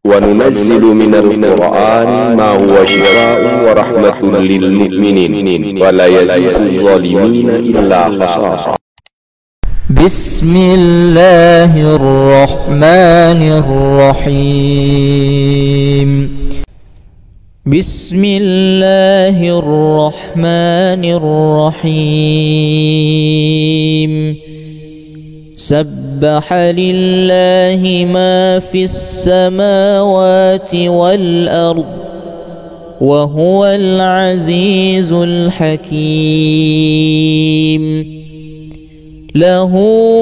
وننزل من القرآن ما هو شفاء ورحمة للمؤمنين ولا يزيد الظالمين إلا خسارا. بسم الله الرحمن الرحيم. بسم الله الرحمن الرحيم. سبح لله ما في السماوات والأرض وهو العزيز الحكيم. له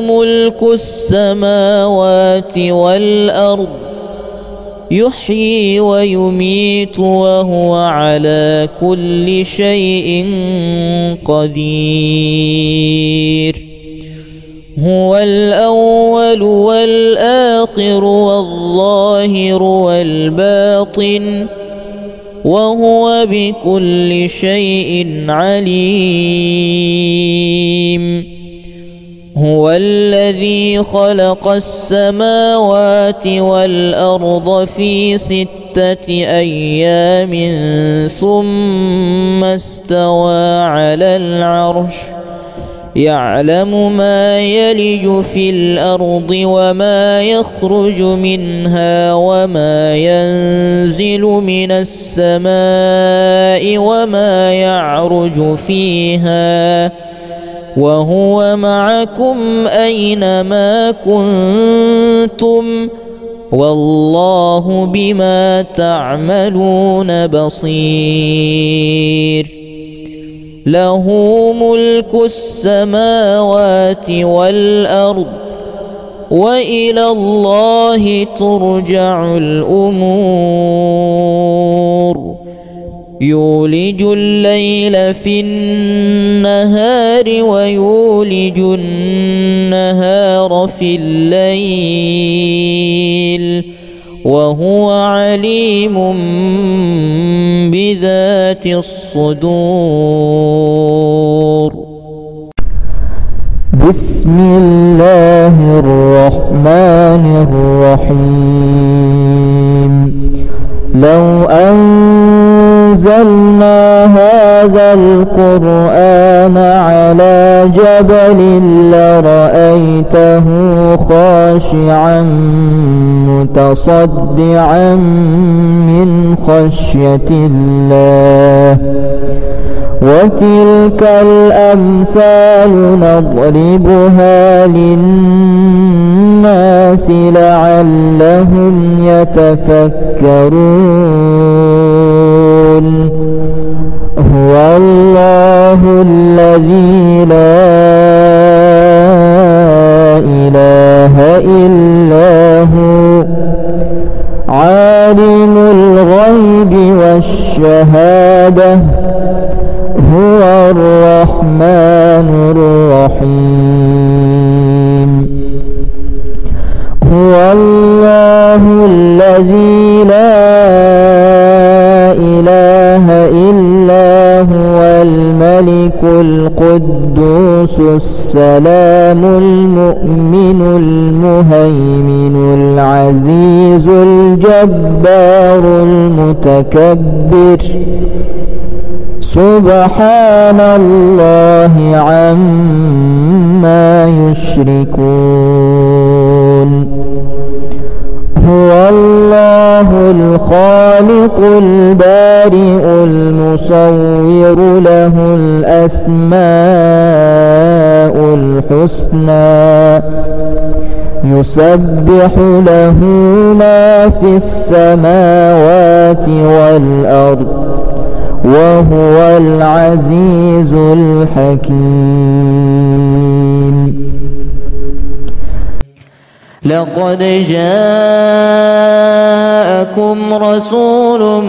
ملك السماوات والأرض يحيي ويميت وهو على كل شيء قدير. هو الأول والآخر والظاهر والباطن وهو بكل شيء عليم. هو الذي خلق السماوات والأرض في 6 أيام ثم استوى على العرش يعلم ما يلج في الأرض وما يخرج منها وما ينزل من السماء وما يعرج فيها وهو معكم أينما كنتم والله بما تعملون بصير. له ملك السماوات والأرض وإلى الله ترجع الأمور. يولج الليل في النهار ويولج النهار في الليل وهو عليم بذات الصدور. بسم الله الرحمن الرحيم. لو أنزلنا هذا القرآن على جبل لرأيته خاشعا متصدعا من خشية الله. وتلك الأمثال نضربها للناس لعلهم يتفكرون. هو الله الذي لا إله إلا هو عالم الغيب والشهادة هو الرحمن الرحيم. هو الله الذي لا إله إلا هو الملك القدوس السلام المؤمن المهيمن العزيز الجبار المتكبر. سبحان الله عما يشركون. هو الله الخالق البارئ المصور له الأسماء الحسنى يسبح له ما في السماوات والأرض وهو العزيز الحكيم. لقد جاءكم رسول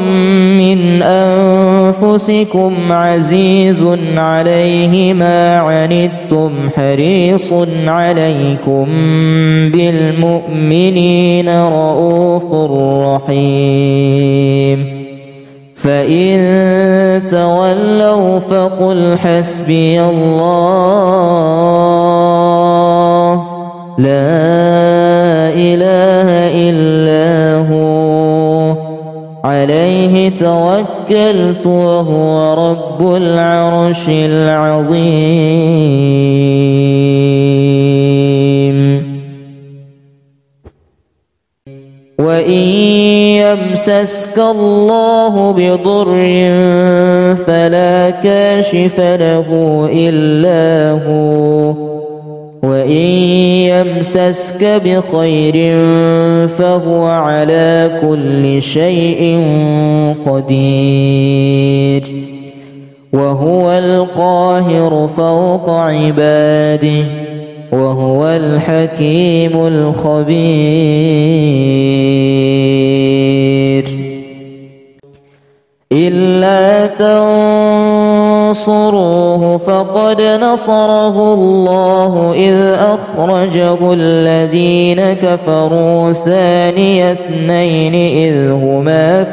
من أنفسكم عزيز عليه ما عنتم حريص عليكم بالمؤمنين رؤوف رحيم. فإن تولوا فقل حسبي الله لا إله إلا هو توكلت وهو رب العرش العظيم. وإن يمسسك الله بضر فلا كاشف له إلا هو، وإن يمسسك بخير فهو على كل شيء قدير، وهو القاهر فوق عباده، وهو الحكيم الخبير. إلا تنصروه فقد نصره الله إذ أخرجه الذين كفروا ثاني اثنين إذ هما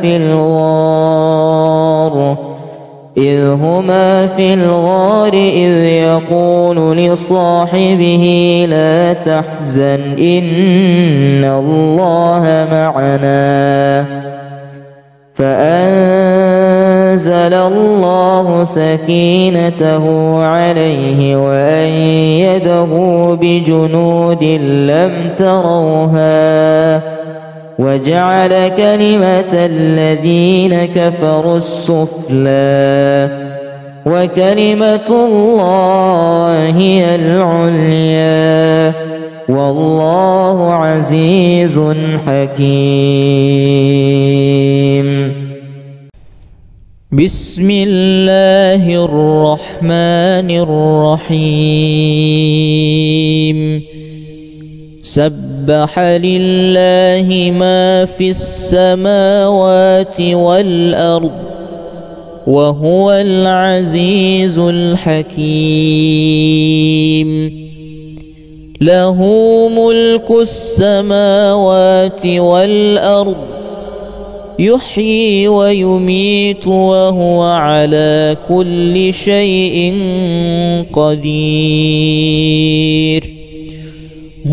في الغار إذ يقول لصاحبه لا تحزن إن الله معنا، فأنزل الله سكينته عليه وأيده بجنود لم تروها، وجعل كلمة الذين كفروا السفلى، وكلمة الله هي العليا، والله عزيز حكيم. بسم الله الرحمن الرحيم. سبح لله ما في السماوات والأرض وهو العزيز الحكيم. له ملك السماوات والأرض يحيي ويميت وهو على كل شيء قدير.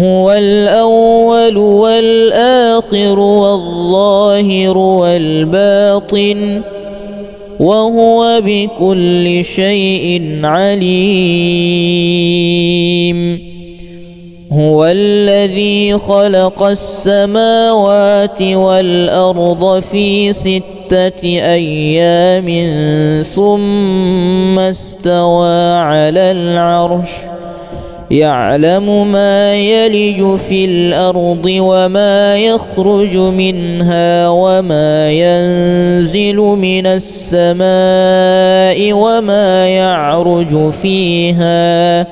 هو الأول والآخر والظاهر والباطن وهو بكل شيء عليم. هو الذي خلق السماوات والأرض في 6 أيام ثم استوى على العرش يعلم ما يلج في الأرض وما يخرج منها وما ينزل من السماء وما يعرج فيها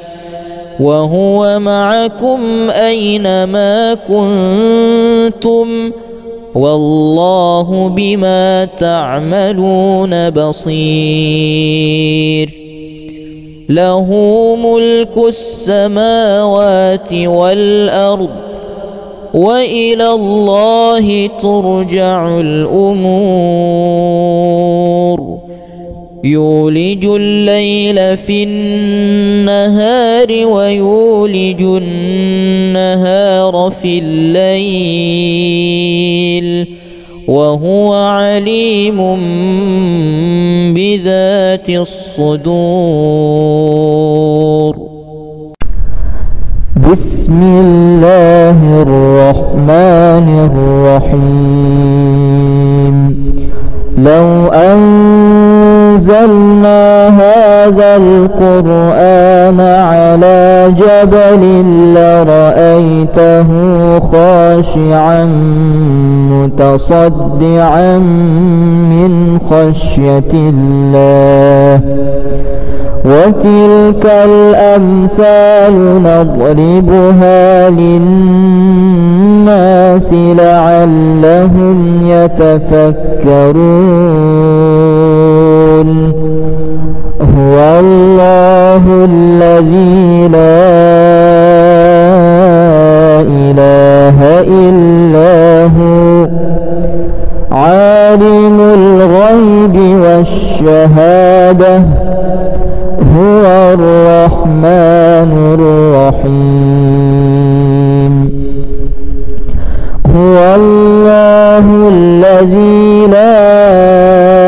وهو معكم أينما كنتم والله بما تعملون بصير. له ملك السماوات والأرض وإلى الله ترجع الأمور. يولج الليل في النهار ويولج النهار في الليل وهو عليم بذات الصدور. بسم الله الرحمن الرحيم. لو أنزلنا هذا القرآن على جبل لرأيته خاشعا متصدعا من خشية الله. وتلك الأمثال نضربها للناس لعلهم يتفكرون. هو الله الذي لا إله إلا هو عالم الغيب والشهادة هو الرحمن الرحيم. هو الله الذي لا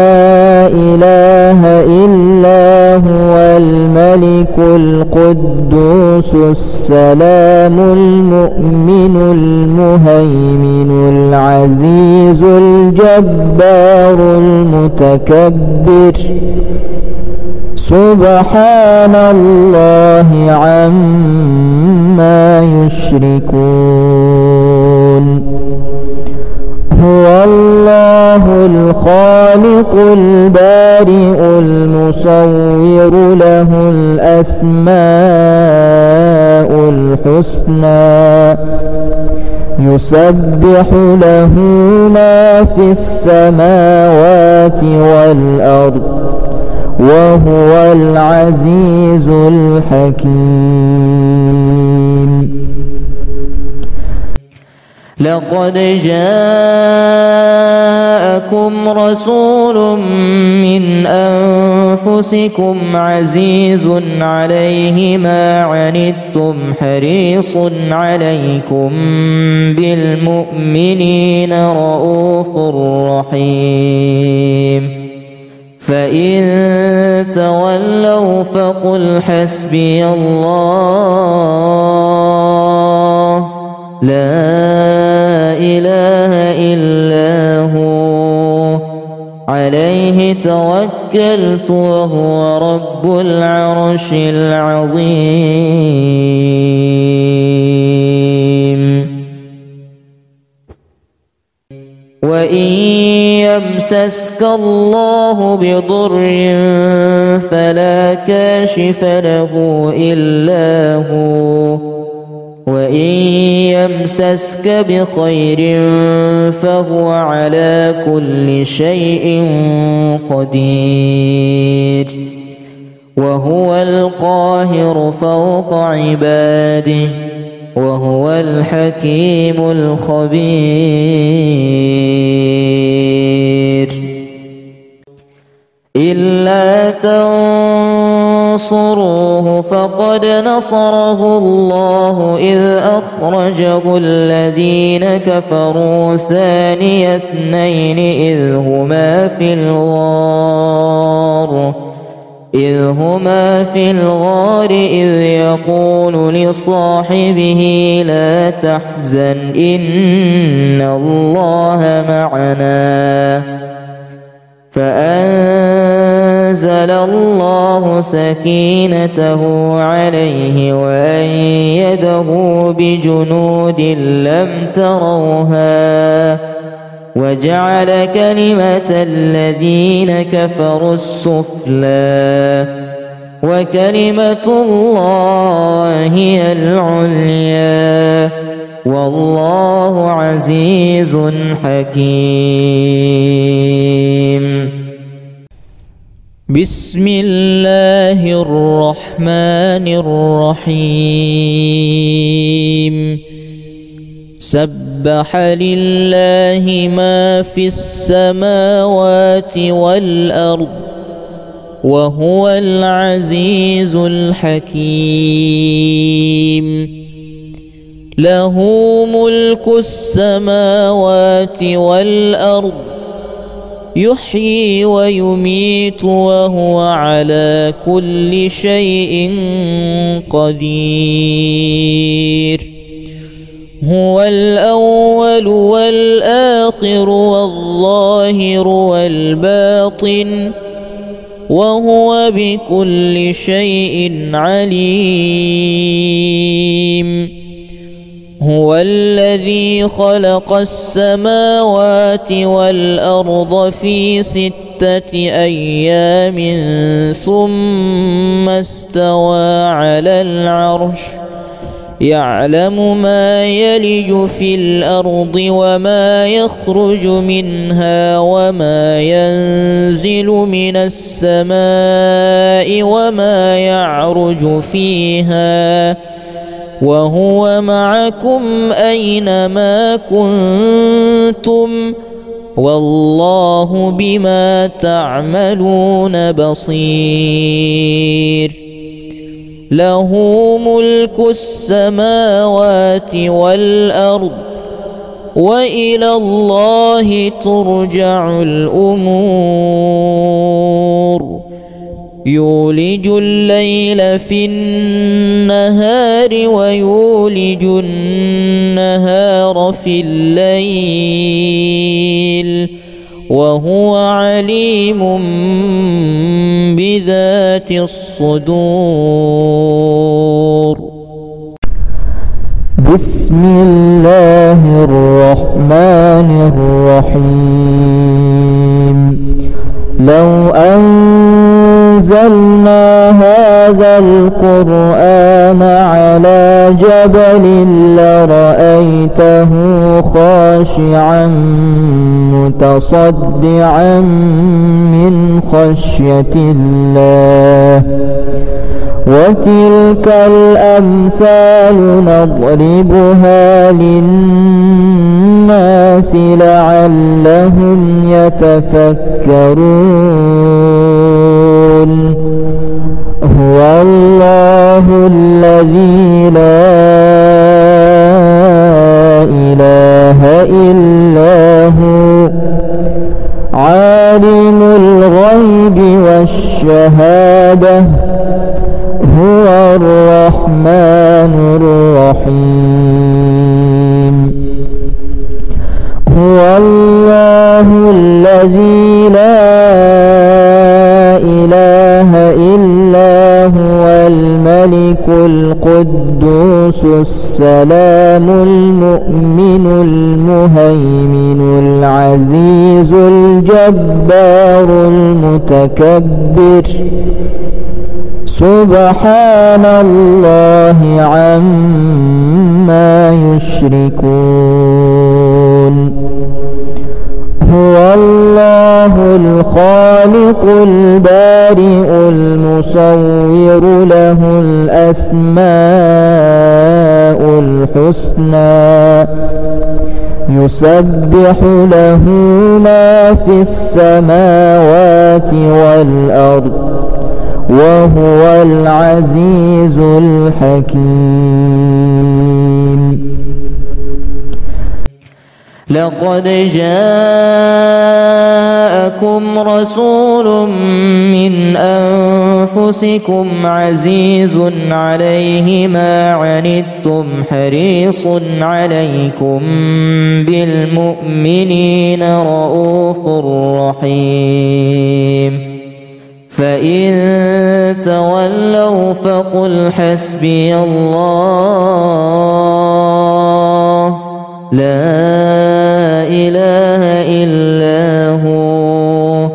السلام المؤمن المهيمن العزيز الجبار المتكبر سبحان الله عما يشركون هو الله الخالق البارئ المصور له الأسماء الحسنى يسبح له ما في السماوات والأرض وهو العزيز الحكيم. لقد جاءكم رسول من أنفسكم عزيز عليه ما عنتم حريص عليكم بالمؤمنين رؤوف رحيم. فإن تولوا فقل حسبي الله لا إله إلا هو عليه توكلت وهو رب العرش العظيم. وإن يمسسك الله بضر فلا كاشف له إلا هو وإن يمسسك بخير فهو على كل شيء قدير وهو القاهر فوق عباده وهو الحكيم الخبير. إلا تنصروه فقد نصره الله إذ أخرجه الذين كفروا ثاني اثنين إذ هما في الغار إذ يقول لصاحبه لا تحزن إن الله معنا فأنزل الله سكينته عليه وأيده بجنود لم تروها وجعل كلمة الذين كفروا السفلى وكلمة الله هي العليا والله عزيز حكيم. بسم الله الرحمن الرحيم. سبح لله ما في السماوات والأرض وهو العزيز الحكيم. له ملك السماوات والأرض يحيي ويميت وهو على كل شيء قدير. هو الأول والآخر والظاهر والباطن وهو بكل شيء عليم. هو الذي خلق السماوات والأرض في 6 أيام ثم استوى على العرش يعلم ما يلج في الأرض وما يخرج منها وما ينزل من السماء وما يعرج فيها وهو معكم أينما كنتم والله بما تعملون بصير. له ملك السماوات والأرض وإلى الله ترجع الأمور. يولج الليل في النهار ويولج النهار في الليل وهو عليم بذات الصدور. بسم الله الرحمن الرحيم. لو أنزلنا هذا القرآن على جبل لرأيته خاشعا متصدعا من خشية الله. وتلك الأمثال نضربها للناس لعلهم يتفكرون. هو الله الذي لا إله إلا هو عالم الغيب والشهادة هو الرحمن الرحيم. هو الله الذي لا إله إلا هو الملك القدوس السلام المؤمن المهيمن العزيز الجبار المتكبر. سبحان الله عما يشركون. هو الله الخالق البارئ المصور له الأسماء الحسنى يسبح له ما في السماوات والأرض وهو العزيز الحكيم. لقد جاءكم رسول من أنفسكم عزيز عليه ما عنتم حريص عليكم بالمؤمنين رؤوف رحيم. فإن تولوا فقل حسبي الله لا إله إلا هو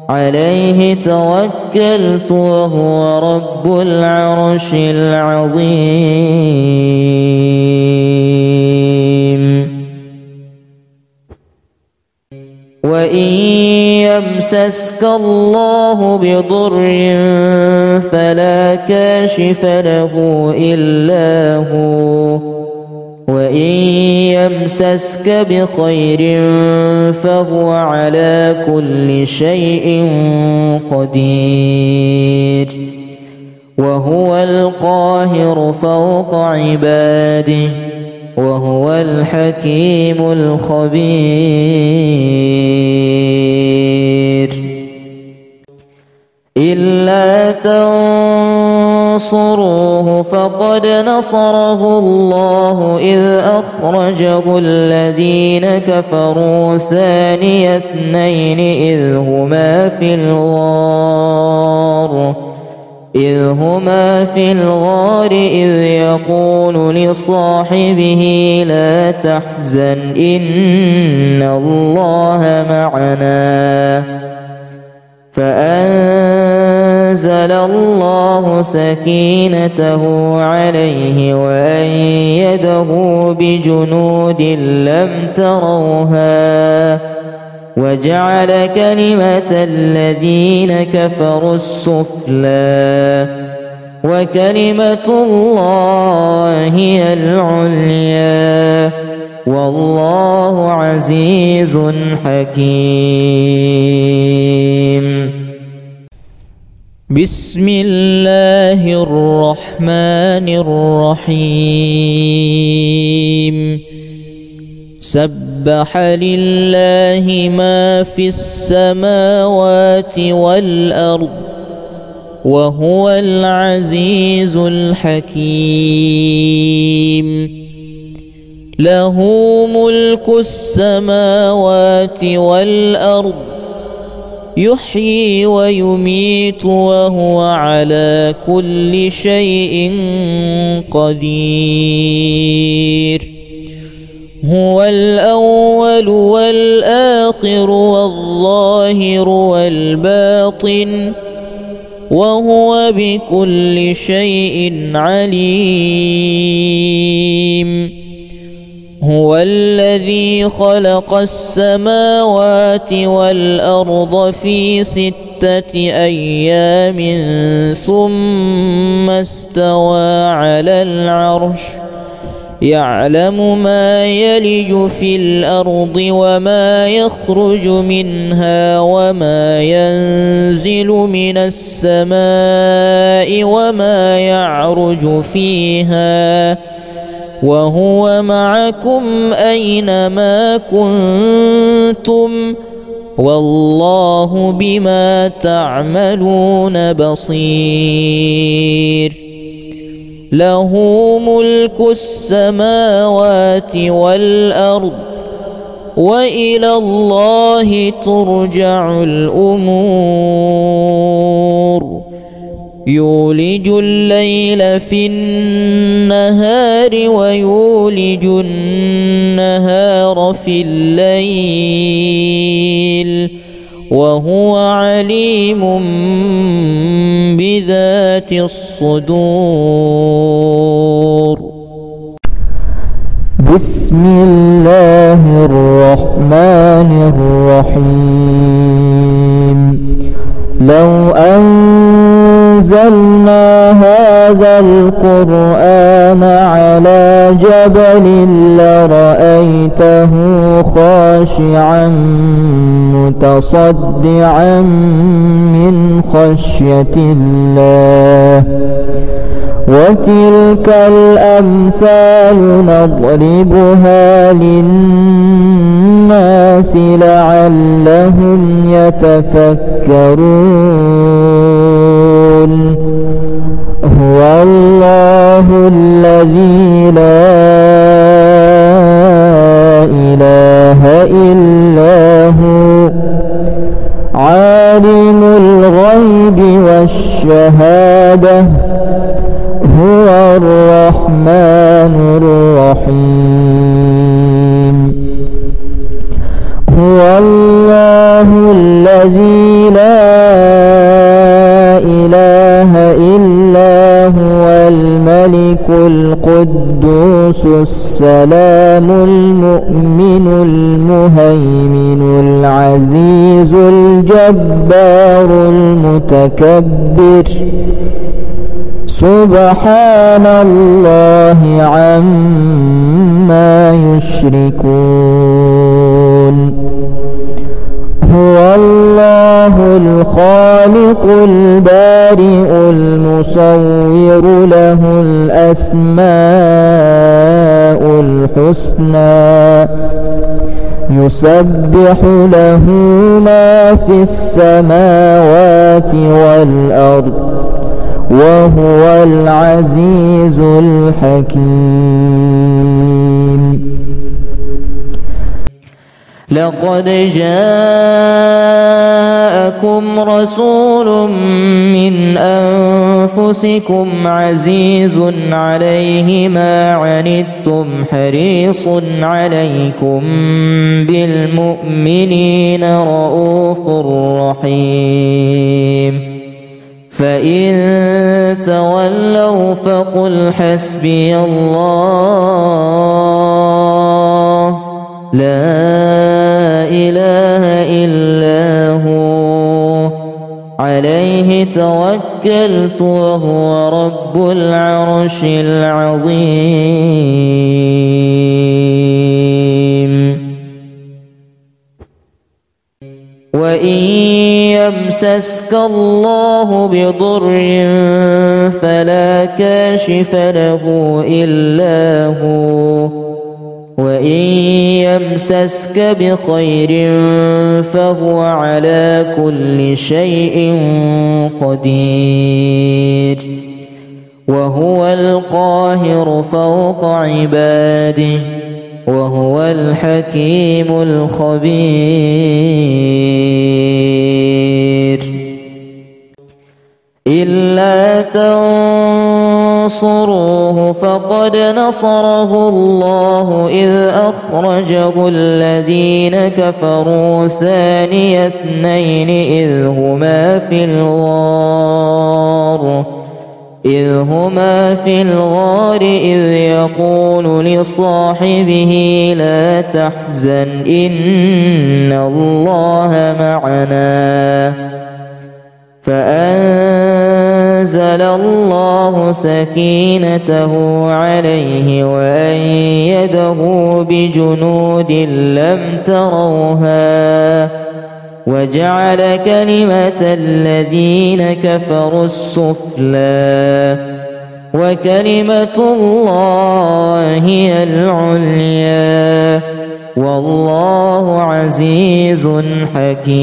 عليه توكلت وهو رب العرش العظيم. وإن يمسسك الله بضر فلا كاشف له إلا هو وإن يمسسك بخير فهو على كل شيء قدير. وهو القاهر فوق عباده وهو الحكيم الخبير. إلا تنصروه فقد نصره الله إذ أخرجه الذين كفروا ثاني اثنين إذ هما في الغار إذ يقول لصاحبه لا تحزن إن الله معنا فأنزل الله سكينته عليه وأيده بجنود لم تروها وجعل كلمة الذين كفروا السفلى وكلمة الله هي العليا والله عزيز حكيم. بسم الله الرحمن الرحيم. سبح لله ما في السماوات والأرض وهو العزيز الحكيم له ملك السماوات والأرض يحيي ويميت وهو على كل شيء قدير هو الأول والآخر والظاهر والباطن وهو بكل شيء عليم هو الذي خلق السماوات والأرض في 6 أيام ثم استوى على العرش يعلم ما يلج في الأرض وما يخرج منها وما ينزل من السماء وما يعرج فيها وهو معكم أينما كنتم والله بما تعملون بصير له ملك السماوات والأرض وإلى الله ترجع الأمور يولج الليل في النهار ويولج النهار في الليل وهو عليم بذات الصدور بسم الله الرحمن الرحيم لو أنزلنا هذا القرآن على جبل لرأيته خاشعا متصدعا من خشية الله وتلك الأمثال نضربها للناس لعلهم يتفكرون هو الله الذي لا إله إلا هو عالم الغيب والشهادة هو الرحمن الرحيم هو الله الذي لا إله إلا هو الملك القدوس السلام المؤمن المهيمن العزيز الجبار المتكبر سبحان الله عما يشركون هو الله الخالق البارئ المصور له الأسماء الحسنى يسبح له ما في السماوات والأرض وهو العزيز الحكيم لقد جاءكم رسول من أنفسكم عزيز عليه ما عنتم حريص عليكم بالمؤمنين رؤوف رحيم فإن تولوا فقل حسبي الله لا إله إلا هو عليه توكلت وهو رب العرش العظيم وإن يمسسك الله بضر فلا كاشف له إلا هو وإن يمسسك بخير فهو على كل شيء قدير وهو القاهر فوق عباده وهو الحكيم الخبير إلا تنصروه فقد نصره الله إذ أخرجه الذين كفروا ثاني اثنين إذ هما في الغار إذ يقول لصاحبه لا تحزن إن الله معنا فأنزل الله سكينته عليه وأيده بجنود لم تروها وجعل كلمة الذين كفروا السفلى وكلمة الله هي العليا والله عزيز حكيم.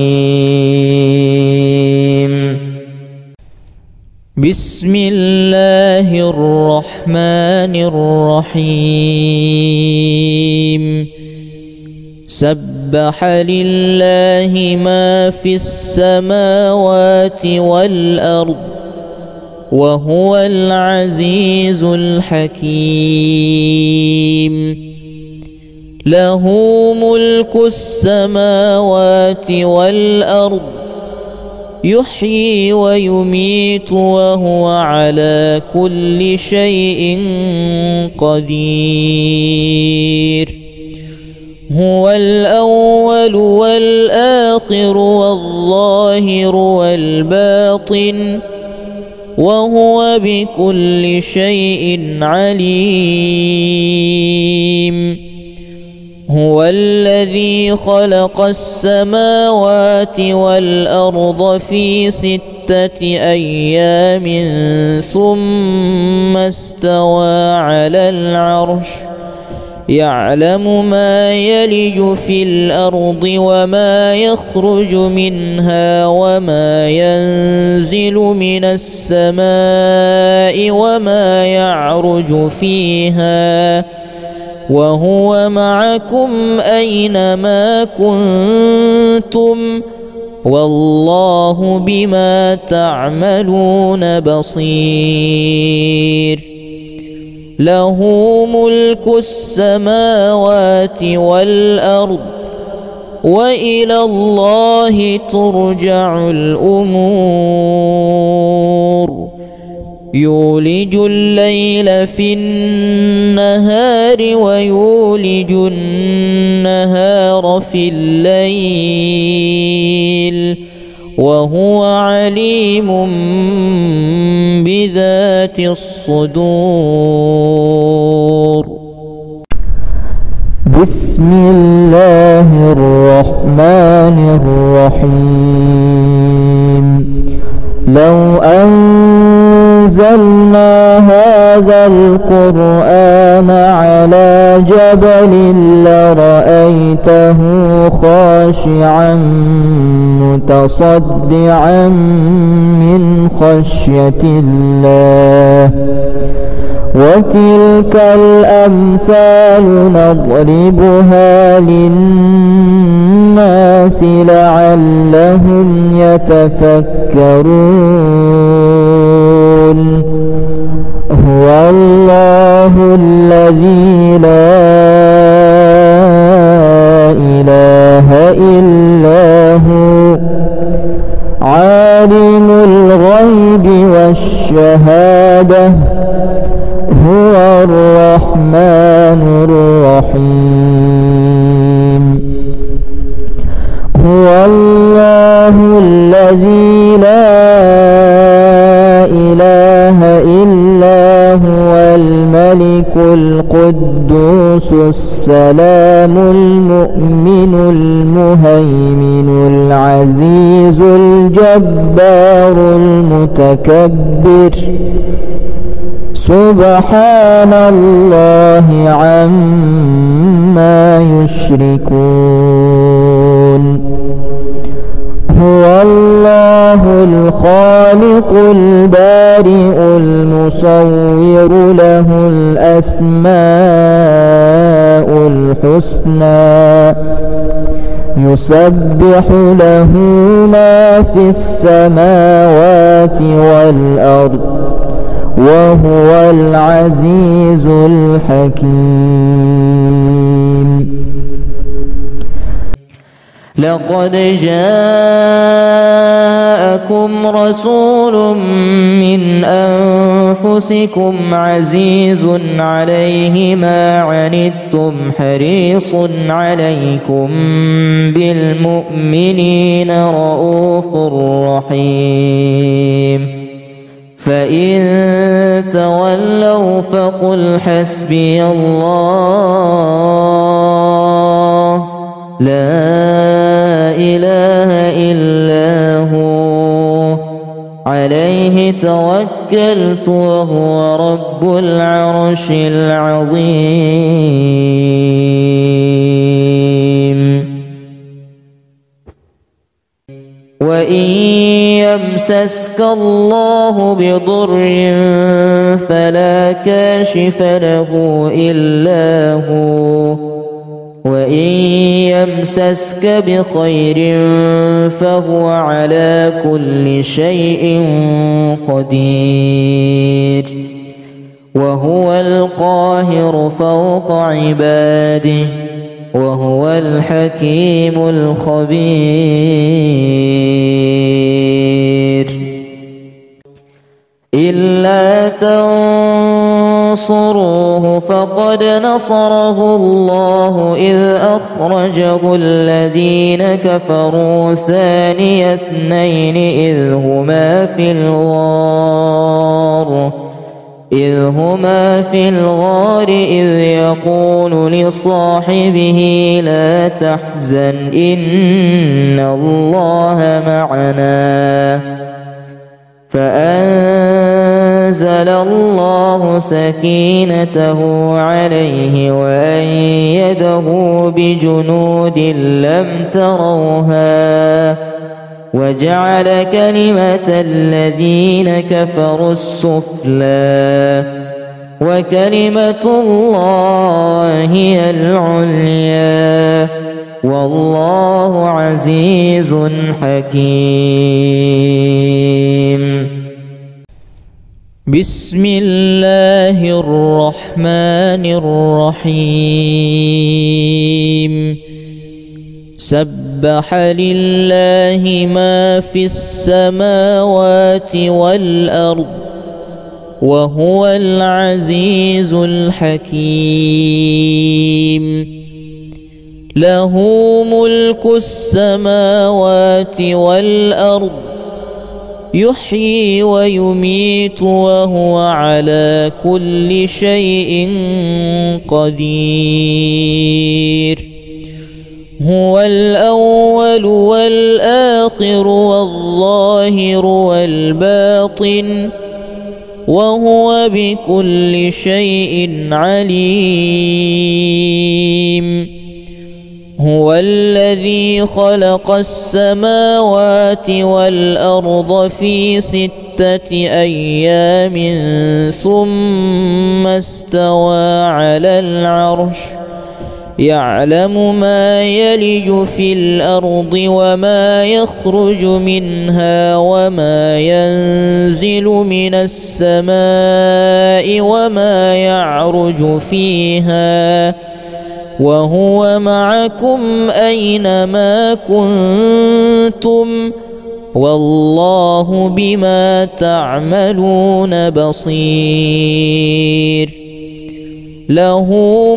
بسم الله الرحمن الرحيم. سبح لله ما في السماوات والأرض وهو العزيز الحكيم. له ملك السماوات والأرض يحيي ويميت وهو على كل شيء قدير. هو الأول والآخر والظاهر والباطن وهو بكل شيء عليم. هو الذي خلق السماوات والأرض في 6 أيام ثم استوى على العرش يعلم ما يلج في الأرض وما يخرج منها وما ينزل من السماء وما يعرج فيها وهو معكم أينما كنتم والله بما تعملون بصير. له ملك السماوات والأرض وإلى الله ترجع الأمور. يولج الليل في النهار ويولج النهار في الليل وهو عليم بذات الصدور. بسم الله الرحمن الرحيم. لو أنزلنا هذا القرآن على جبل لرأيته خاشعا متصدعا من خشية الله. وتلك الأمثال نضربها للناس لعلهم يتفكرون. هو الله الذي لا إله إلا هو عالم الغيب والشهادة هو الرحمن الرحيم. هو الله الذي لا إله إلا هو الملك القدوس السلام المؤمن المهيمن العزيز الجبار المتكبر. سبحان الله عما يشركون هو الله الخالق البارئ المصور له الأسماء الحسنى يسبح له ما في السماوات والأرض وهو العزيز الحكيم لقد جاءكم رسول من أنفسكم عزيز عليه ما عنتم حريص عليكم بالمؤمنين رؤوف رحيم فإن تولوا فقل حسبي الله لا إله إلا هو عليه توكلت وهو رب العرش العظيم وإن يمسسك الله بضر فلا كاشف له إلا هو وإن يمسسك بخير فهو على كل شيء قدير وهو القاهر فوق عباده وهو الحكيم الخبير إلا تنصروه فقد نصره الله إذ أخرجه الذين كفروا ثاني اثنين إذ هما في الغار إذ يقول لصاحبه لا تحزن إن الله معنا فأنزل الله سكينته عليه وأيده بجنود لم تروها وجعل كلمة الذين كفروا السفلى وكلمة الله هي العليا والله عزيز حكيم بسم الله الرحمن الرحيم سبح لله ما في السماوات والأرض وهو العزيز الحكيم له ملك السماوات والأرض يحيي ويميت وهو على كل شيء قدير هو الأول والآخر والظاهر والباطن وهو بكل شيء عليم هو الذي خلق السماوات والأرض في 6 أيام ثم استوى على العرش يعلم ما يلج في الأرض وما يخرج منها وما ينزل من السماء وما يعرج فيها وهو معكم أينما كنتم والله بما تعملون بصير له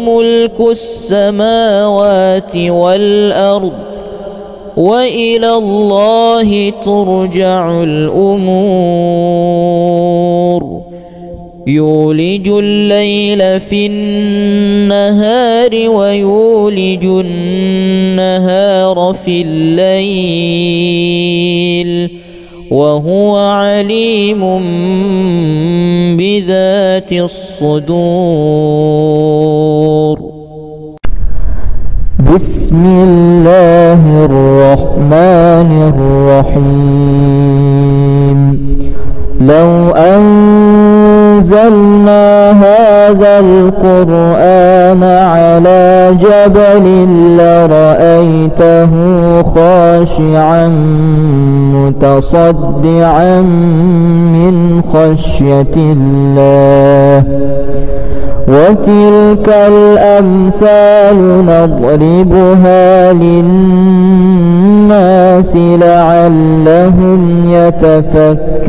ملك السماوات والأرض وإلى الله ترجع الأمور يولج الليل في النهار ويولج النهار في الليل وهو عليم بذات الصدور. بسم الله الرحمن الرحيم. لو أنزلنا هذا القرآن على جبل لرأيته خاشعا متصدعا من خشية الله. وتلك الأمثال نضربها للناس لعلهم يتفكرون.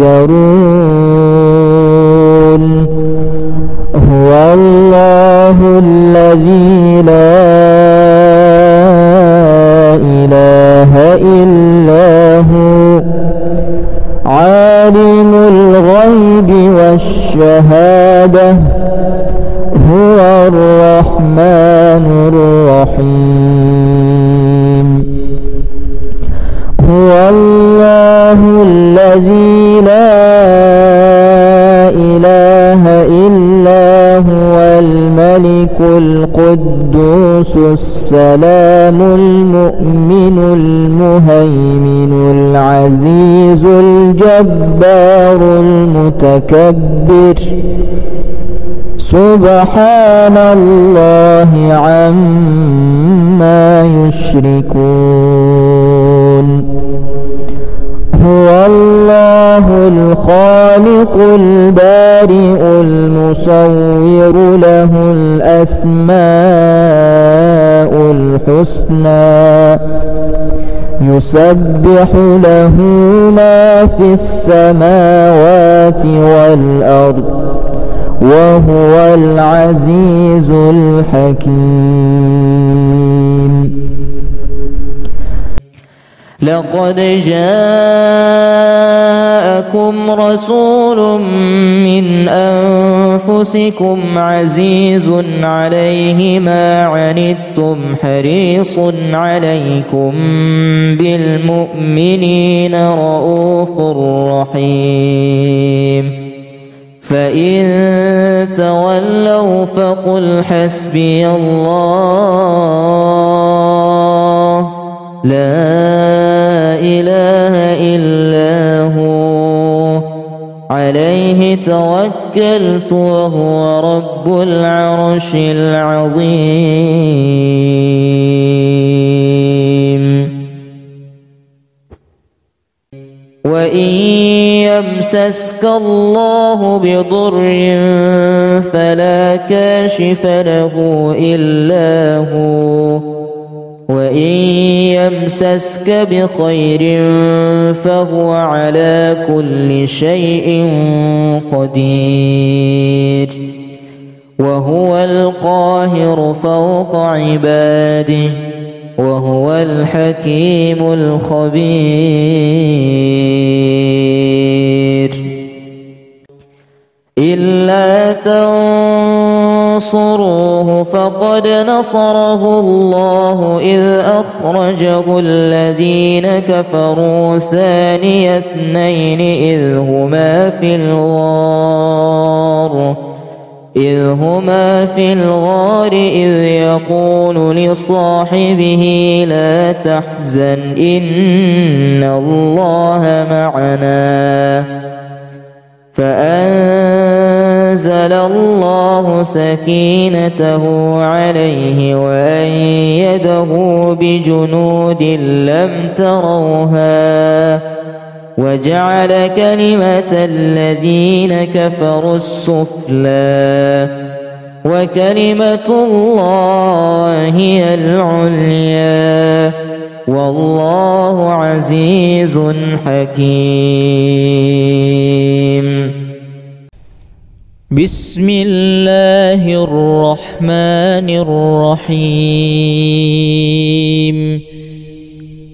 هو الله الذي لا إله إلا هو عالم الغيب والشهادة هو الرحمن الرحيم. هو الله الذي لا إله إلا هو الملك القدوس السلام المؤمن المهيمن العزيز الجبار المتكبر. سبحان الله عما يشركون. هو الله الخالق البارئ المصور له الأسماء الحسنى يسبح له ما في السماوات والأرض وهو العزيز الحكيم. لقد جاءكم رسول من أنفسكم عزيز عليه ما عنتم حريص عليكم بالمؤمنين رؤوف رحيم. فإن تولوا فقل حسبي الله لا إله إلا هو عليه توكلت وهو رب العرش العظيم. وإن يمسسك الله بضر فلا كاشف له إلا هو وإن يمسسك بخير فهو على كل شيء قدير. وهو القاهر فوق عباده وهو الحكيم الخبير. إلا تنصروه فقد نصره الله إذ أخرجه الذين كفروا ثاني اثنين إذ هما في الغار إذ يقول لصاحبه لا تحزن إن الله معنا فأنزل الله سكينته عليه وأيده بجنود لم تروها وجعل كلمة الذين كفروا السفلى وكلمة الله هي العليا والله عزيز حكيم. بسم الله الرحمن الرحيم.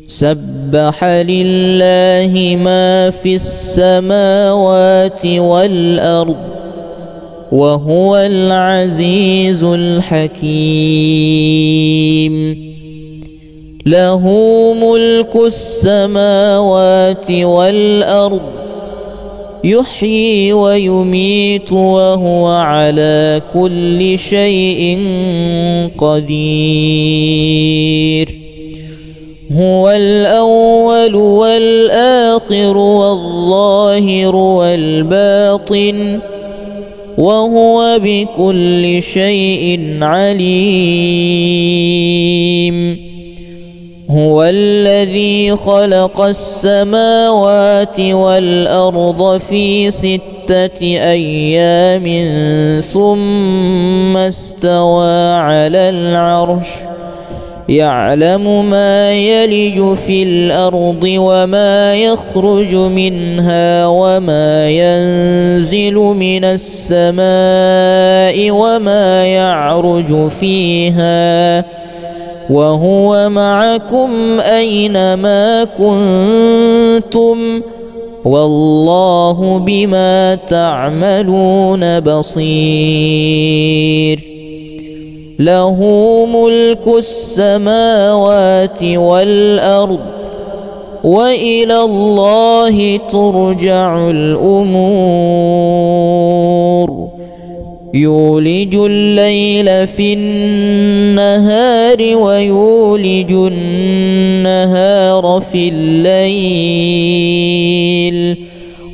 سبح لله ما في السماوات والأرض وهو العزيز الحكيم. له ملك السماوات والأرض يحيي ويميت وهو على كل شيء قدير هو الأول والآخر والظاهر والباطن وهو بكل شيء عليم هو الذي خلق السماوات والأرض في 6 أيام ثم استوى على العرش يعلم ما يلج في الأرض وما يخرج منها وما ينزل من السماء وما يعرج فيها وهو معكم أينما كنتم والله بما تعملون بصير له ملك السماوات والأرض وإلى الله ترجع الأمور يولج الليل في النهار ويولج النهار في الليل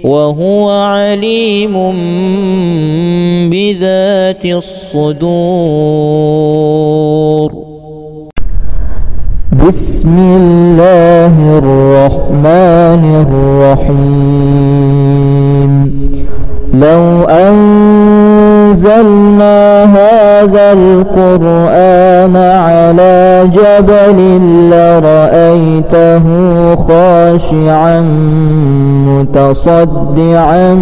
وهو عليم بذات الصدور بسم الله الرحمن الرحيم لو أنزلنا هذا القرآن على جبل لرأيته خاشعا متصدعا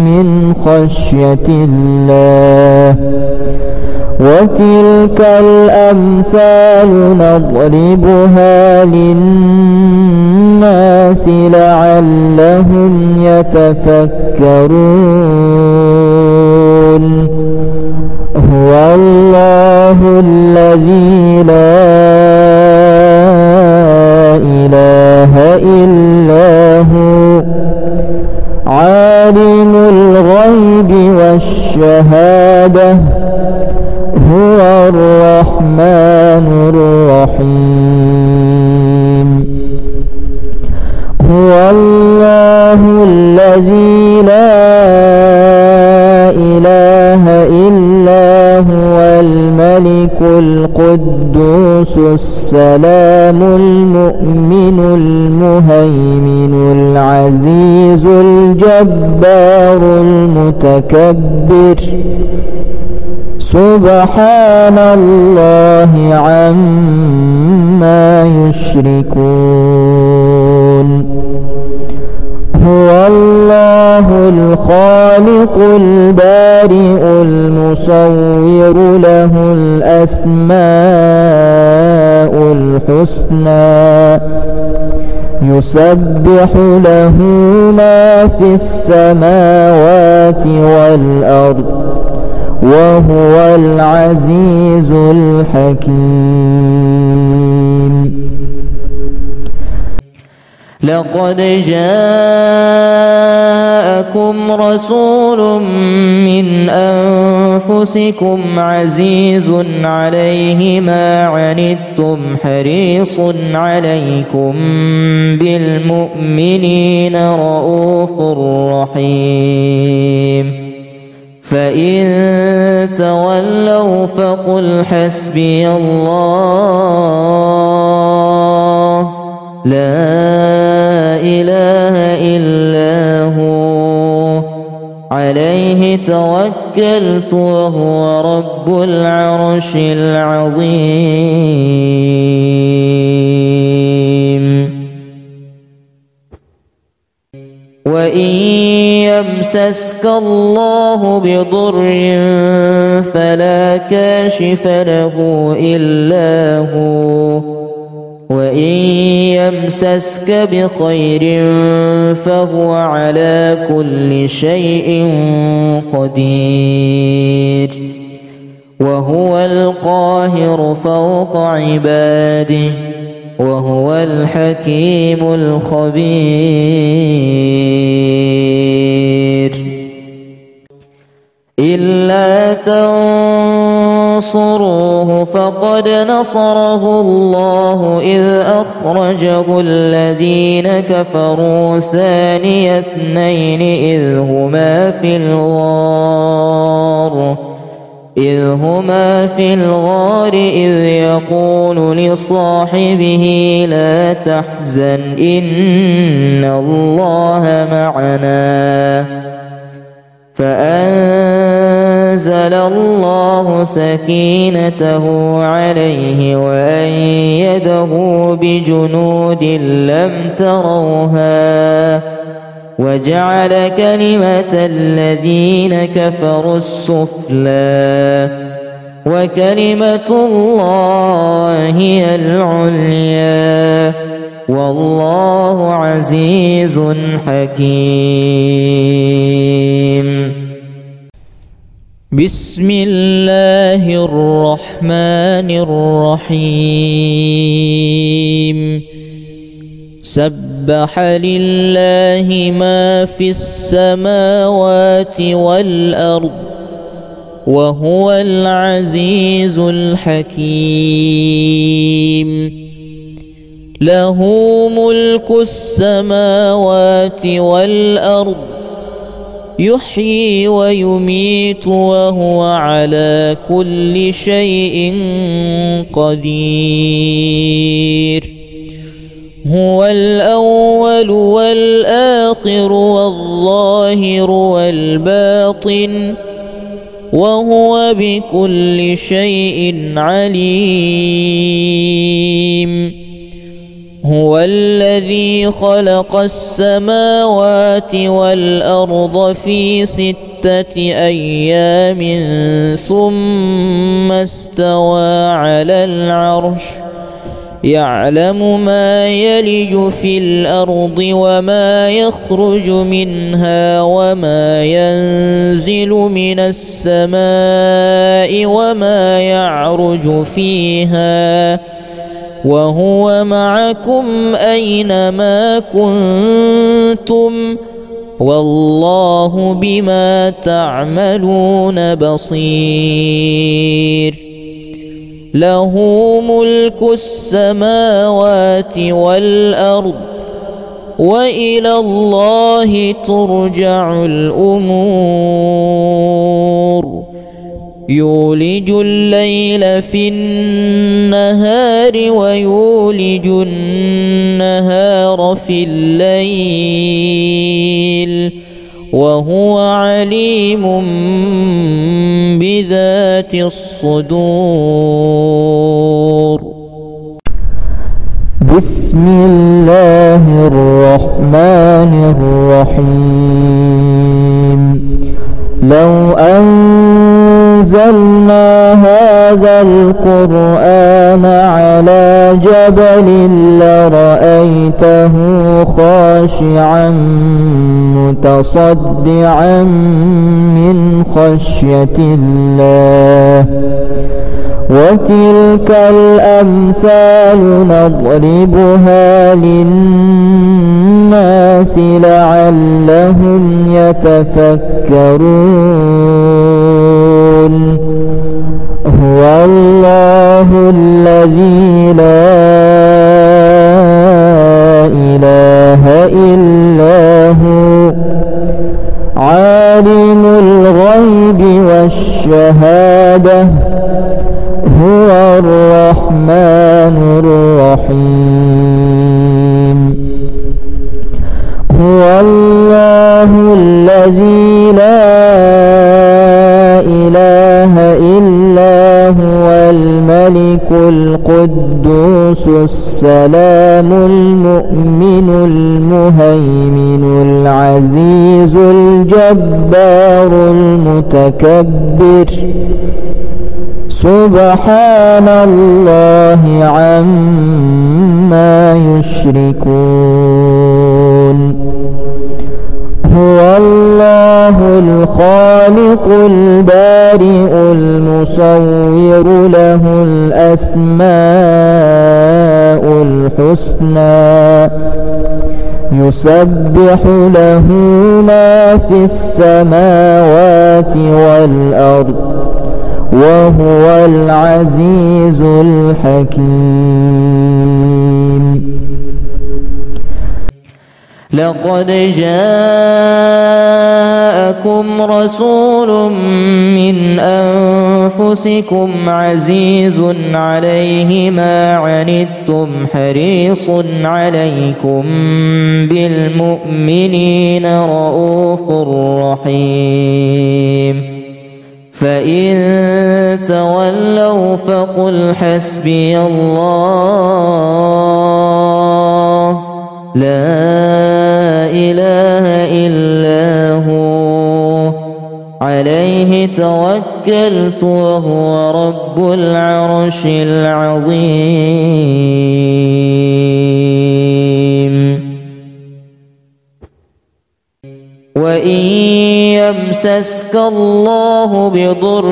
من خشية الله وتلك الأمثال نضربها للناس لعلهم يتفكرون هو الله الذي لا إله إلا هو عالم الغيب والشهادة هو الرحمن الرحيم هو الله الذي لا إله إلا هو الملك القدوس السلام المؤمن المهيمن العزيز الجبار المتكبر سبحان الله عما يشركون هو الله الخالق البارئ المصور له الأسماء الحسنى يسبح له ما في السماوات والأرض وهو العزيز الحكيم لقد جاءكم رسول من أنفسكم عزيز عليه ما عنتم حريص عليكم بالمؤمنين رؤوف رحيم فإن تولوا فقل حسبي الله لا إله إلا هو عليه توكلت وهو رب العرش العظيم وإن يمسسك الله بضر فلا كاشف له إلا هو وإن يمسسك بخير فهو على كل شيء قدير وهو القاهر فوق عباده وهو الحكيم الخبير. إلا تنصروه فقد نصره الله إذ أخرجه الذين كفروا ثاني اثنين إذ هما في الغار إذ يقول لصاحبه لا تحزن إن الله معنا فأنزل الله سكينته عليه وأيده بجنود لم تروها وجعل كلمة الذين كفروا السفلى وكلمة الله هي العليا والله عزيز حكيم. بسم الله الرحمن الرحيم. سبح لله ما في السماوات والأرض وهو العزيز الحكيم. له ملك السماوات والأرض يحيي ويميت وهو على كل شيء قدير. هو الأول والآخر والظاهر والباطن وهو بكل شيء عليم. هو الذي خلق السماوات والأرض في 6 أيام ثم استوى على العرش يعلم ما يلج في الأرض وما يخرج منها وما ينزل من السماء وما يعرج فيها وهو معكم أينما كنتم والله بما تعملون بصير. له ملك السماوات والأرض وإلى الله ترجع الأمور. يولج الليل في النهار ويولج النهار في الليل وهو عليم بذات الصدور. بسم الله الرحمن الرحيم. لو أنزلنا هذا القرآن على جبل لرأيته خاشعا متصدعا من خشية الله. وتلك الأمثال نضربها للناس لعلهم يتفكرون. هو الله الذي لا إله إلا هو عالم الغيب والشهادة هو الرحمن الرحيم. هو الله الذي لا إله إلا هو الملك القدوس السلام المؤمن المهيمن العزيز الجبار المتكبر. سبحان الله عما يشركون. هو الله الخالق البارئ المصور له الأسماء الحسنى يسبح له ما في السماوات والأرض وهو العزيز الحكيم. لقد جاءكم رسول من أنفسكم عزيز عليه ما عنتم حريص عليكم بالمؤمنين رؤوف رحيم. فإن تولوا فقل حسبي الله لا إله إلا هو عليه توكلت وهو رب العرش العظيم. وإن يمسسك الله بضر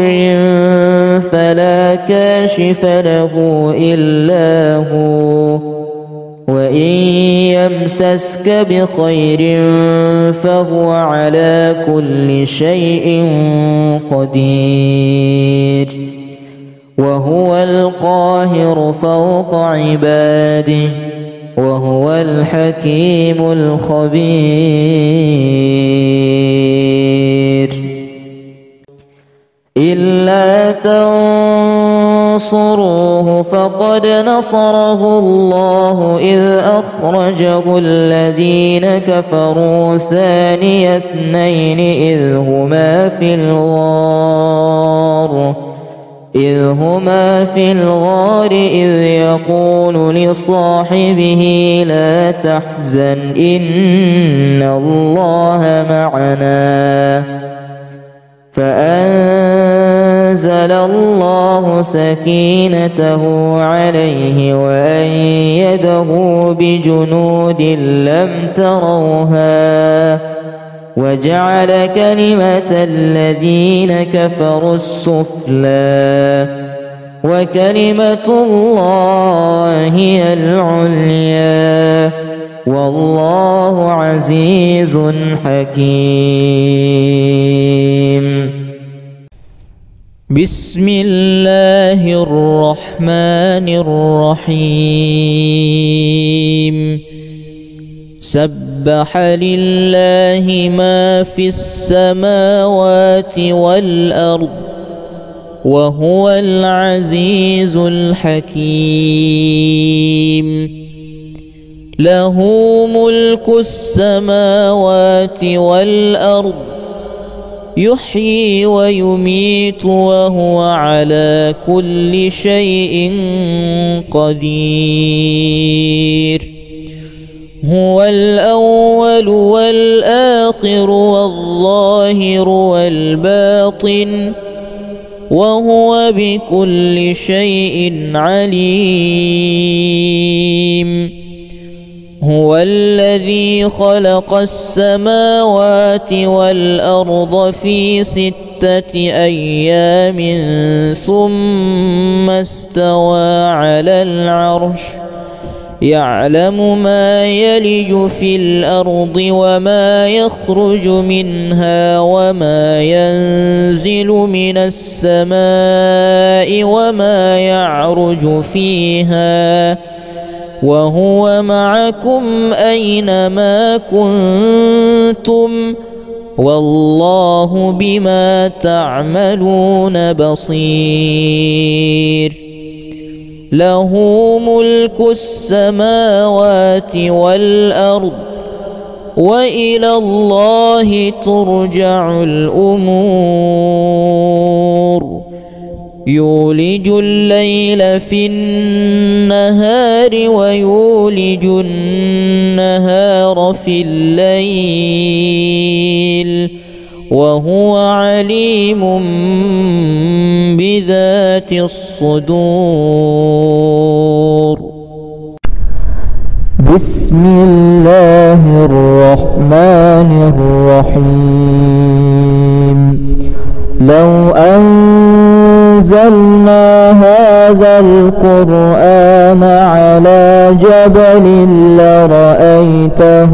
فلا كاشف له إلا هو وإن يمسسك بخير فهو على كل شيء قدير. وهو القاهر فوق عباده وهو الحكيم الخبير. إلا تنصروه فقد نصره الله إذ أخرجه الذين كفروا ثاني اثنين إذ هما في الغار إذ يقول لصاحبه لا تحزن إن الله معنا فأنزل الله سكينته عليه وأيده بجنود لم تروها وجعل كلمة الذين كفروا السفلى وكلمة الله هي العليا والله عزيز حكيم. بسم الله الرحمن الرحيم. سبح لله ما في السماوات والأرض وهو العزيز الحكيم. له ملك السماوات والأرض يحيي ويميت وهو على كل شيء قدير. هو الأول والآخر والظاهر والباطن وهو بكل شيء عليم. هو الذي خلق السماوات والأرض في 6 أيام ثم استوى على العرش يعلم ما يلج في الأرض وما يخرج منها وما ينزل من السماء وما يعرج فيها وهو معكم أينما كنتم والله بما تعملون بصير. له ملك السماوات والأرض وإلى الله ترجع الأمور. يولج الليل في النهار ويولج النهار في الليل وهو عليم بذات الصدور. بسم الله الرحمن الرحيم. لو أنزلنا هذا هذا القرآن على جبل لرأيته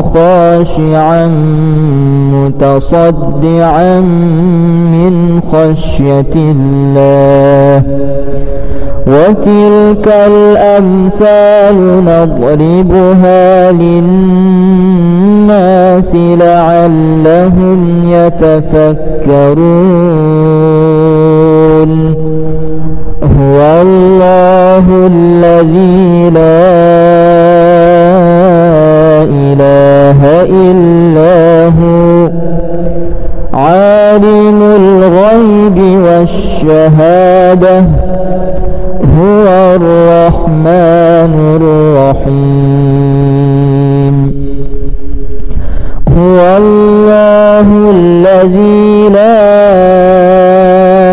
خاشعا متصدعا من خشية الله وتلك الأمثال نضربها للناس لعلهم يتفكرون هو الله الذي لا إله إلا هو عالم الغيب والشهادة هو الرحمن الرحيم هو الله الذي لا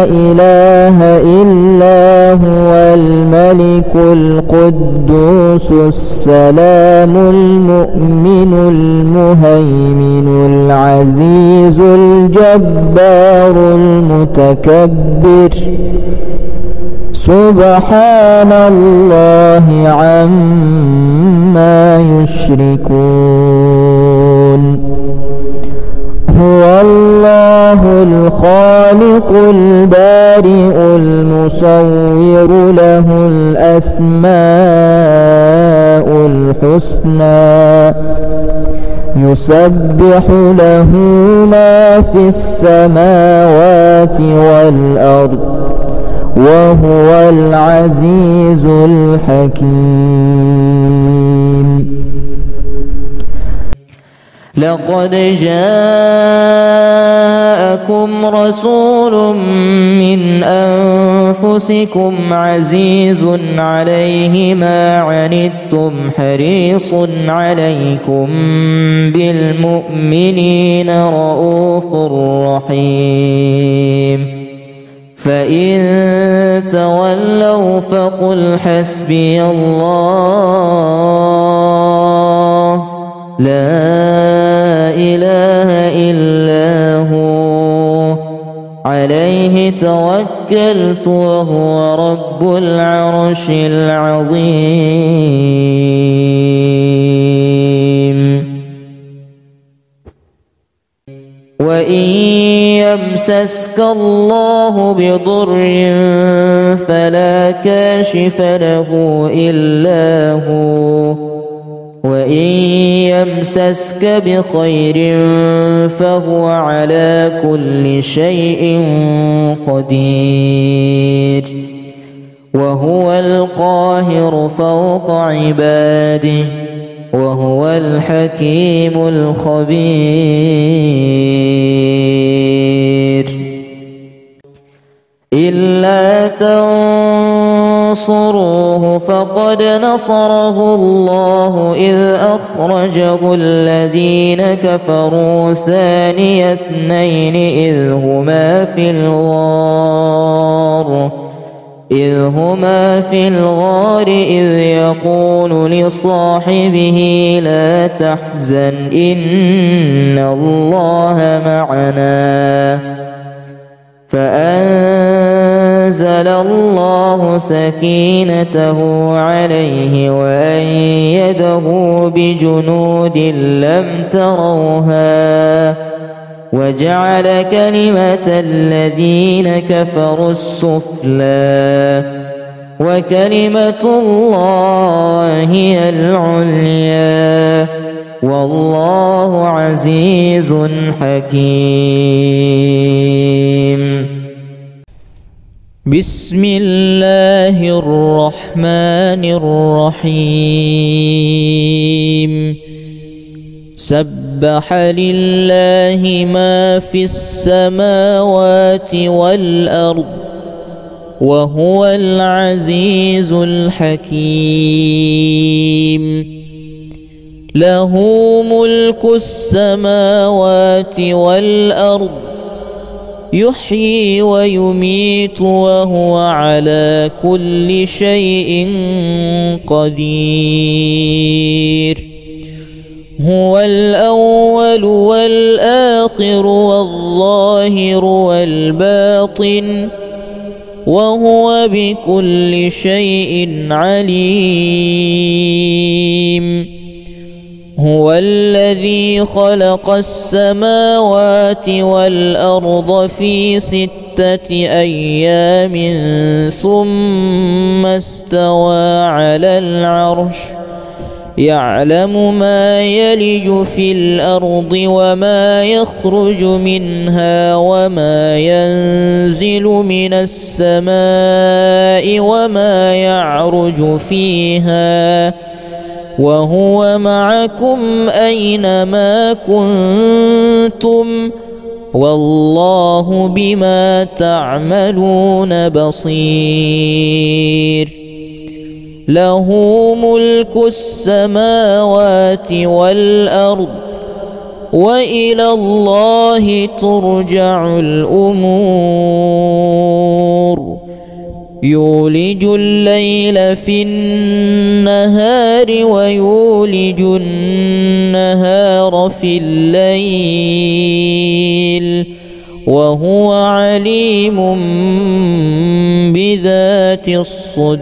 إله إلا هو الملك القدوس السلام المؤمن المهيمن العزيز الجبار المتكبر سبحان الله عما يشركون هو الله الخالق البارئ المصور له الأسماء الحسنى يسبح له ما في السماوات والأرض وهو العزيز الحكيم لقد جاءكم رسول من أنفسكم عزيز عليه ما عنتم حريص عليكم بالمؤمنين رؤوف رحيم فإن تولوا فقل حسبي الله لا إله إلا هو عليه توكلت وهو رب العرش العظيم وإن يمسسك الله بضر فلا كاشف له إلا هو وإن يمسسك بخير فهو على كل شيء قدير وهو القاهر فوق عباده وهو الحكيم الخبير إلا تنصروه فقد نصره الله إذ أخرجه الذين كفروا ثاني اثنين إذ هما في الغار إذ يقول لصاحبه لا تحزن إن الله معنا فأنزل الله سكينته عليه وأيده بجنود لم تروها وجعل كلمة الذين كفروا السفلى وكلمة الله هي العليا والله عزيز حكيم بسم الله الرحمن الرحيم سبح لله ما في السماوات والأرض وهو العزيز الحكيم له ملك السماوات والأرض يحيي ويميت وهو على كل شيء قدير هو الأول والآخر والظاهر والباطن وهو بكل شيء عليم. هو الذي خلق السماوات والأرض في 6 أيام ثم استوى على العرش يعلم ما يلج في الأرض وما يخرج منها وما ينزل من السماء وما يعرج فيها وهو معكم أينما كنتم والله بما تعملون بصير. له ملك السماوات والأرض وإلى الله ترجع الأمور. يولج الليل في النهار ويولج النهار في الليل وهو عليم بذات الصدور.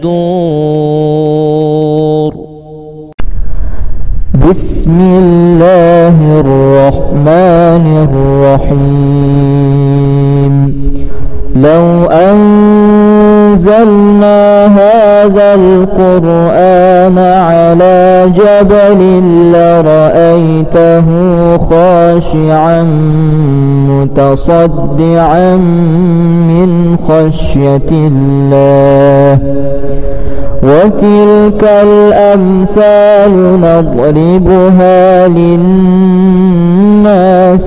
بسم الله الرحمن الرحيم. لو أنزلنا هذا القرآن على جبل لرأيته خاشعا متصدعا من خشية الله. وتلك الأمثال نضربها للناس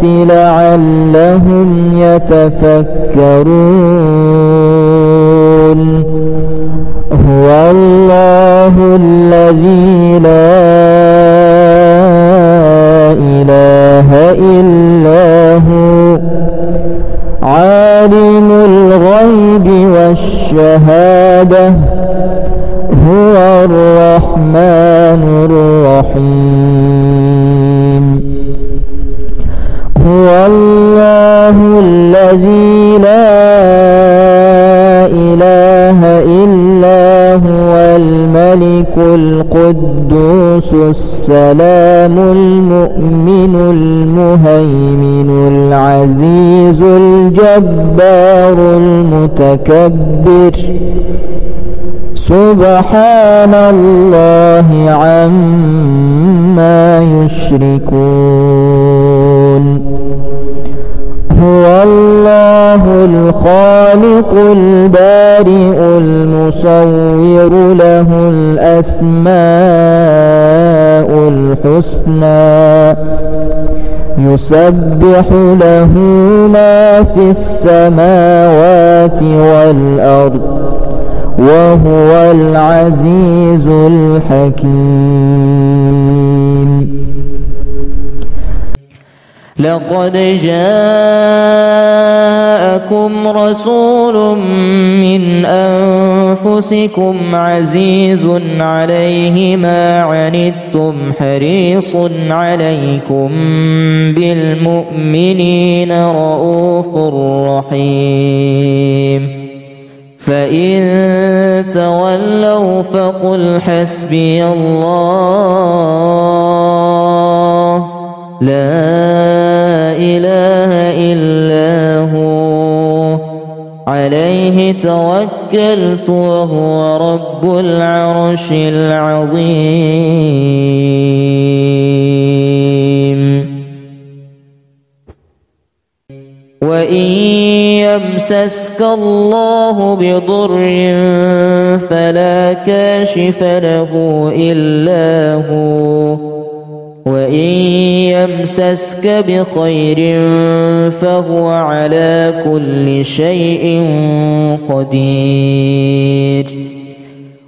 لعلهم يتفكرون. هو الله الذي لا إله إلا هو عالم الغيب والشهادة هو الرحمن الرحيم. هو الله الذي لا إله إلا هو الملك القدوس السلام المؤمن المهيمن العزيز الجبار المتكبر. سبحان الله عما يشركون. هو الله الخالق البارئ المصور له الأسماء الحسنى يسبح له ما في السماوات والأرض وهو العزيز الحكيم. لقد جاءكم رسول من أنفسكم عزيز عليه ما عنتم حريص عليكم بالمؤمنين رؤوف رحيم. فإن تولوا فقل حسبي الله لا إله إلا هو عليه توكلت وهو رب العرش العظيم. وإن يمسسك الله بضر فلا كاشف له إلا هو وإن يمسسك بخير فهو على كل شيء قدير.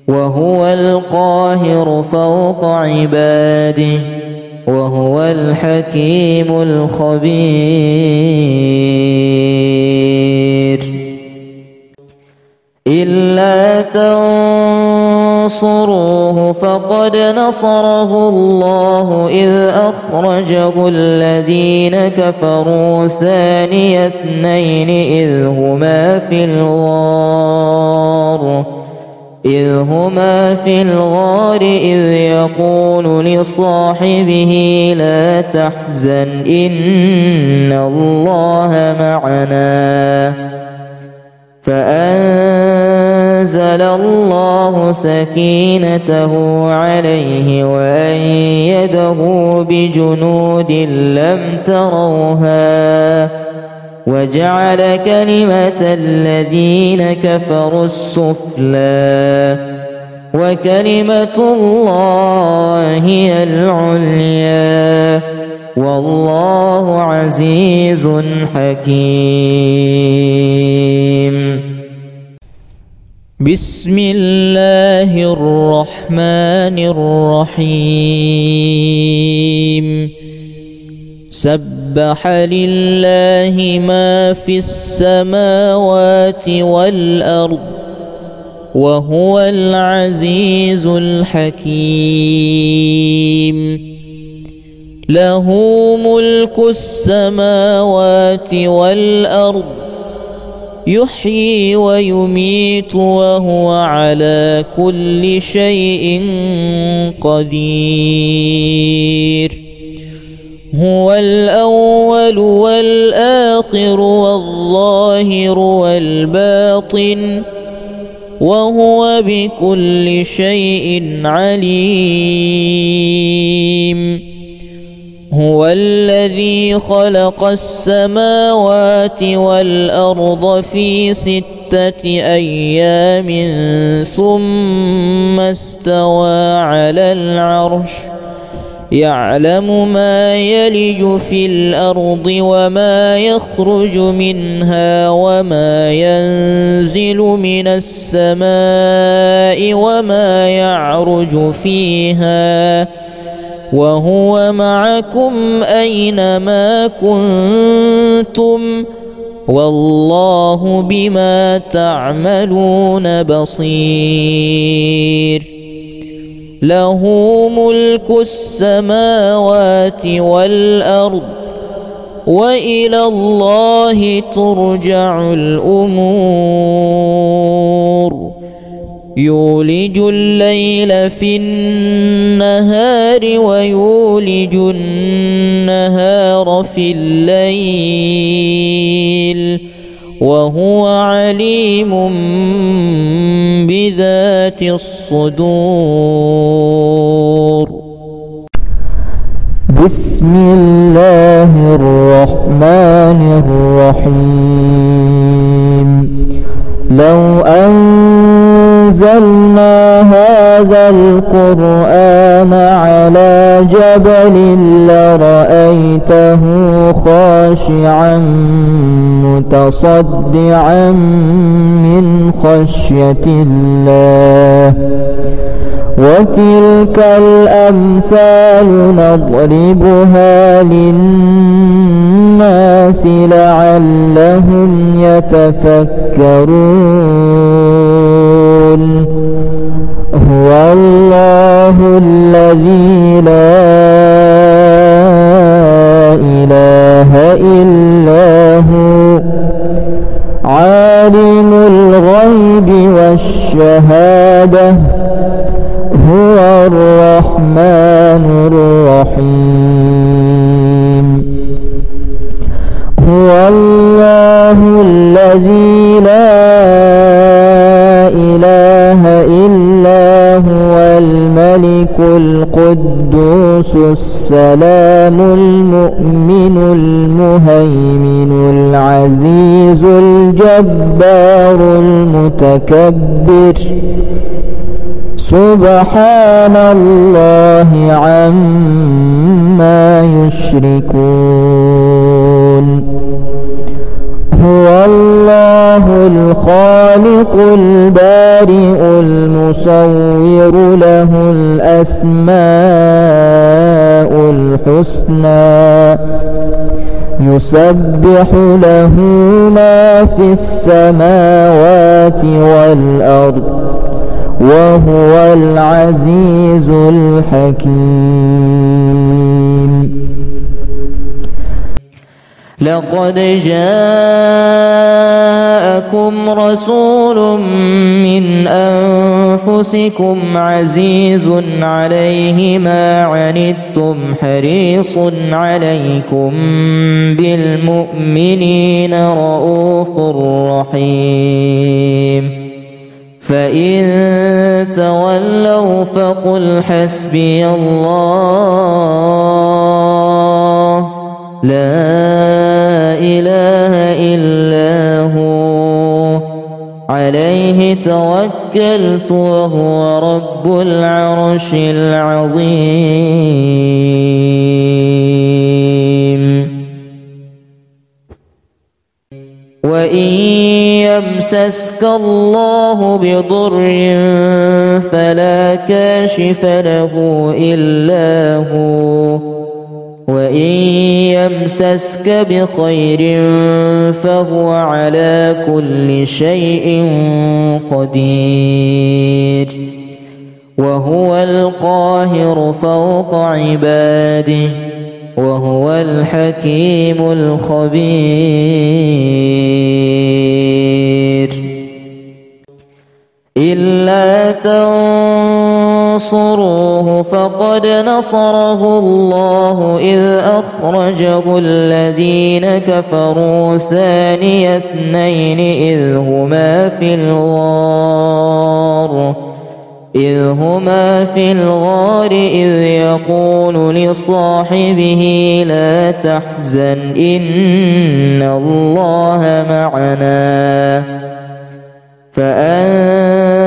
وهو القاهر فوق عباده وهو الحكيم الخبير. إلا تنصروه فقد نصره الله إذ أخرجه الذين كفروا ثاني اثنين إذ هما في الغار إذ يقول لصاحبه لا تحزن إن الله معنا فأنزل الله سكينته عليه وأيده بجنود لم تروها وجعل كلمة الذين كفروا السفلى وكلمة الله هي العليا والله عزيز حكيم. بسم الله الرحمن الرحيم. سبح لله ما في السماوات والأرض وهو العزيز الحكيم. له ملك السماوات والأرض يحيي ويميت وهو على كل شيء قدير. هو الأول والآخر والظاهر والباطن وهو بكل شيء عليم. هو الذي خلق السماوات والأرض في 6 أيام ثم استوى على العرش يعلم ما يلج في الأرض وما يخرج منها وما ينزل من السماء وما يعرج فيها وهو معكم أينما كنتم والله بما تعملون بصير. له ملك السماوات والأرض وإلى الله ترجع الأمور. يولج الليل في النهار ويولج النهار في الليل وهو عليم بذات الصدور. بسم الله الرحمن الرحيم. لو أنزلنا هذا القرآن على جبل لرأيته خاشعا متصدعا من خشية الله. وتلك الأمثال نضربها للناس لعلهم يتفكرون. هو الله الذي لا إله إلا هو عالم الغيب والشهادة هو الرحمن الرحيم. هو الله الذي لا إله إلا هو الملك القدوس السلام المؤمن المهيمن العزيز الجبار المتكبر. سبحان الله عما يشركون. هو الله الخالق البارئ المصور له الأسماء الحسنى يسبح له ما في السماوات والأرض وهو العزيز الحكيم. لقد جاءكم رسول من أنفسكم عزيز عليه ما عنتم حريص عليكم بالمؤمنين رؤوف رحيم. فإن تولوا فقل حسبي الله لا إله إلا هو عليه توكلت وهو رب العرش العظيم. وإن يمسسك الله بضر فلا كاشف له إلا هو وإن يمسسك بخير فهو على كل شيء قدير. وهو القاهر فوق عباده وهو الحكيم الخبير. إلا تنصروه فقد نصره الله إذ أخرجه الذين كفروا ثاني اثنين إذ هما في الغار إذ يقول لصاحبه لا تحزن إن الله معنا فأنزل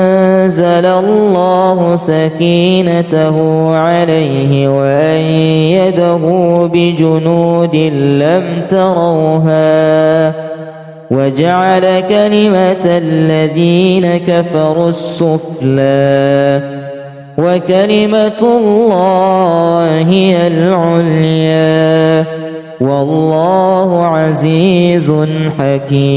الله سكينته عليه وأيده بجنود لم تروها وجعل كلمة الذين كفروا السفلى وكلمة الله هي العليا والله عزيز حكيم.